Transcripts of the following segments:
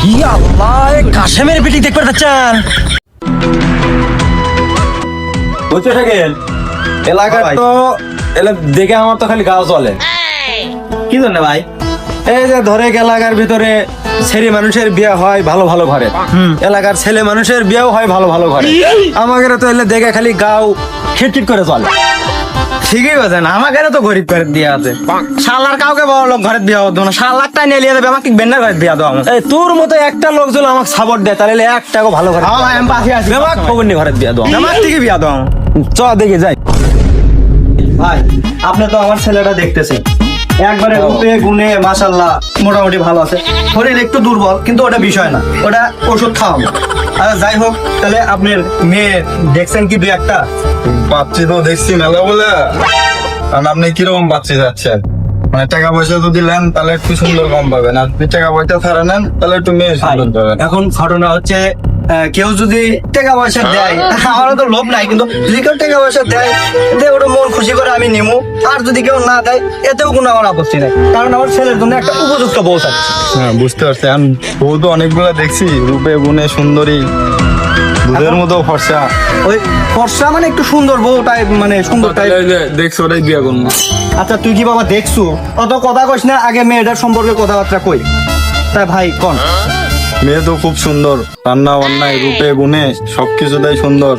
কি আল্লাহ, কাশেমের বেটি দেখতে পাচ্ছেন? বুঝতে থাকেন এলাকার তো এলে দেখে আমার তো খালি গাও চলে। কি জন্য ভাই? এই যে ধরে এলাকার ভিতরে ছেলে মানুষের বিয়ে হয় ভালো ভালো ঘরে, এলাকার ছেলে মানুষের বিয়েও হয় ভালো ভালো ঘরে। আমাদের তো এলে দেখে খালি গাও খিটখিট করে চলে। ঠিকই বলছেন, আমাকে তো গরিব ঘরে দিয়ে আছে। শালার কাউকে বড় লোক ঘরে বিয়া হতো না, শালারটা নিয়ে নিয়ে যাবে আমাকে বেন্নার ঘরে বিয়া দাও। এই তোর মতো একটা লোক যদি আমাকে সাপোর্ট দেয় তাহলে একটাকে ভালো ঘরে আমি পাশে আছি, আমাকে খবর নিয়ে ঘরে বিয়ে দাও। আমার থেকে বিয়া দাও। চ দেখে যাই। ভাই আপনি তো আমার ছেলেটা দেখতেছেন, একবারে রূপে গুণে মাশাআল্লাহ মোটামুটি ভালো আছে। শরীর একটু দুর্বল কিন্তু ওটা বিষয় না, ওটা ওষুধ খাওয়াবো। আচ্ছা যাই হোক, তাহলে আপনার মেয়ে দেখছেন কি দুই একটা? বাচ্চি তো দেখছি মেলা বলে। আর আপনি কিরকম বাচ্চি যাচ্ছেন? মানে টাকা পয়সা যদি নেন তাহলে একটু সুন্দর কম পাবেন, আর যদি টাকা পয়সা ছাড়া নেন তাহলে একটু মেয়ে সুন্দর পাবেন। এখন ঘটনা হচ্ছে কেউ যদি টাকা পয়সা দেয়, আমারও তো লোভ নাই, কিন্তু যদি কেউ টাকা পয়সা দেয় ওটা মন খুশি করে আমি নিমু। আর যদি কেউ না দেয় এতেও কোনো আমার আপত্তি নেই, কারণ আমার ছেলের জন্য একটা উপযুক্ত বউ চাচ্ছি। হ্যাঁ বুঝতে পারছি। আমি বউ তো অনেকগুলো দেখছি, রূপে গুণে সুন্দরী, দুধের মতো ফর্সা। ওই ফর্সা মানে একটু সুন্দর বউটাই, মানে সুন্দর টাইপ। দেখছো ওটাই বিয়ে করবো। আচ্ছা তুই কি বাবা দেখছু? অত কথা কইস না, আগে মেয়েটার সম্পর্কে কথাবার্তা কই। তাই ভাই কোন মেয়ে তো খুব সুন্দর, রান্না বান্নায় রূপে গুণে সবকিছুটাই সুন্দর,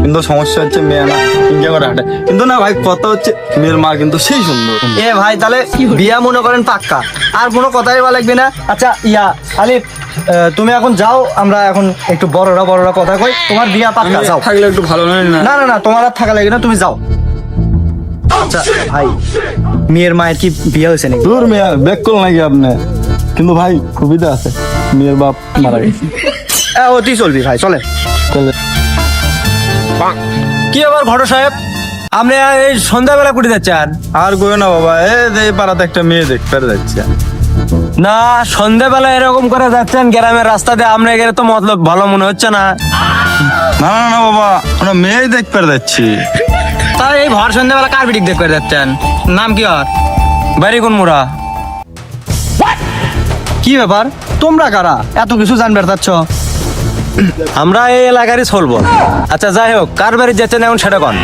কিন্তু সমস্যা হচ্ছে মেয়ে না ইনকা করে হাঁটে। কিন্তু না ভাই, কথা হচ্ছে মেয়ের মা কিন্তু সেই সুন্দর। এ ভাই তাহলে বিয়া মনে করেন পাক্কা, আর কোনো কথাই বলা লাগবে না। আচ্ছা ইয়া আলিফ, তুমি এখন যাও, আমরা এখন একটু বড়রা কথা কই। তোমার বিয়া পাক্কা, যাও। থাকলে একটু ভালো নয় না? না না না, তোমার আর থাকা লাগে না, তুমি যাও। আচ্ছা ভাই, মেয়ের মায়ের কি বিয়ে হয়েছে নাকি? দূর মেয়ে ব্যাক করল নাকি আপনি? কিন্তু ভাই সুবিধা আছে, মেয়ের বাপ মারা গেছে। তুই চলবি ভাই, চলে। তাহলে কি আবার ঘটো সাহেব, আপনি এই সন্ধ্যাবেলা কুটি যাচ্ছেন? আর কই না বাবা, এই পাড়াতে একটা মেয়ে দেখতে যাচ্ছে। না সন্ধ্যাবেলা এরকম করে যাচ্ছেন গ্রামের রাস্তা দিয়ে, আমরা গেলে তো মতলব ভালো মনে হচ্ছে না। না না না বাবা, আমরা মেয়ে দেখতে যাচ্ছি। তাহলে এই ভর সন্ধ্যাবেলা কার বিটিক দেখতে যাচ্ছেন? নাম কি আর? বাড়ি কোন মোড়া? কি ব্যাপার, তোমরা কারা এত কিছু জানবার চাচ্ছ? আমরা এই এলাকারই চলবো। আচ্ছা যাই হোক, কার বাড়ি যাচ্ছেন এখন সেটা কন।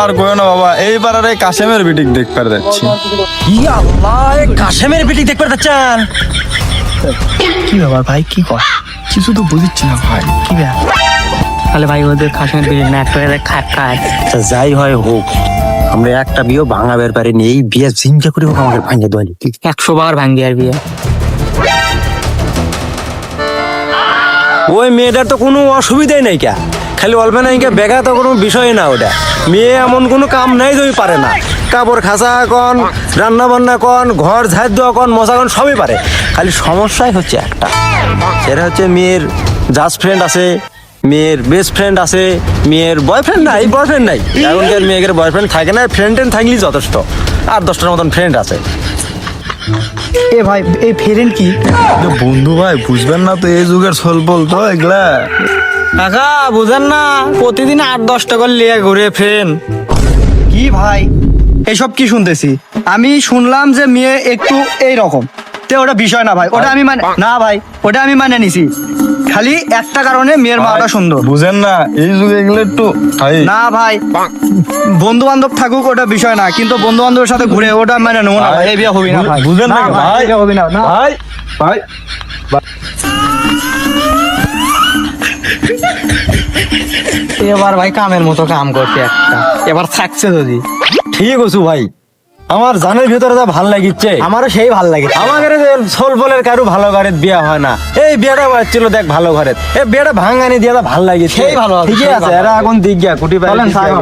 আর কই না বাবা, এই পাড়ার এই কাশেমের বিটিক দেখতে যাচ্ছি। কি আল্লাহ, কাশেমের বেটি দেখতে পাচ্ছেন? কি ব্যাপার ভাই, কি কর? কিছু তো বুঝছি না ভাই। কি ব্যাপার? তাহলে ভাই ওদের খাসের বিয়ে না একটা খায়। আচ্ছা যাই হয় হোক, আমরা একটা বিয়ে ভাঙাবের পারিনি, এই বিয়ে জিনজা করে হোক আমাকে ভাঙে দেওয়ালি। 100 বার ভাঙ্গি আর বিয়ে। ওই মেয়েটার তো কোনো অসুবিধাই নাই, কে খালি অল্প নাই কে বেগা, তো কোনো বিষয় না ওটা। মেয়ে এমন কোনো কাম নাই যে পারে না। কাপড় খাসা কন, রান্না বান্না কন, ঘর ঝাড় দেওয়া কন, মশা কন, সবই পারে। খালি সমস্যাই হচ্ছে একটা, সেটা হচ্ছে মেয়ের জাস্ট ফ্রেন্ড আছে, মেয়ের বেস্ট ফ্রেন্ড আছে, মেয়ের বয়ফ্রেন্ড নাই। এখনকার মেয়েদের বয়ফ্রেন্ড থাকে না, ফ্রেন্ড থাকলেই যথেষ্ট। আর 10টার মতন ফ্রেন্ড আছে। এ ভাই এই ফেরেন কি? বন্ধু ভাই বুঝবেন না তো, এই যুগের সলপল তো এগুলা। কাকা বুঝেন না, প্রতিদিন 8-10টা করে লিয়ে ঘুরে ফ্রেন্ড। কি ভাই এসব কি শুনতেছি? আমি শুনলাম যে মেয়ে একটু এই রকম, তে ওটা বিষয় না ভাই, ওটা আমি মানে না ভাই, ওটা আমি মানে নিছি। খালি একটা কারণে মেয়ের মাটা সুন্দর। বুঝেন না, এই যুগে এগুলো একটু না ভাই, বন্ধু বান্ধব থাকুক ওটা বিষয় না, কিন্তু বন্ধু বান্ধবের সাথে ঘুরে ওটা মানে নেবো না ভাই, এই বিয়ে হবি না ভাই। বুঝেন না ভাই, এই বিয়ে হবি না। ভাই ভাই এবার ভাই কামের মতো কাম করছে একটা, এবার থাকছে যদি। ঠিক আছে ভাই, আমার জানের ভিতরে যা ভাল লাগিচ্ছে, আমারও সেই ভাল লাগে। আমাদের সোল বলের কারো ভালো ঘরের বিয়া হয় না। এই বিয়েটা বাচ্ছিল দেখ ভালো ঘরের, এই বিয়েটা ভাঙানি দিয়ে ভাল লাগিছে। সেই ভালো হবে, ঠিকই সেই আছে, ভালো এরা এখন দিক গিয়া কুটি পাই। চলেন, সাহেব।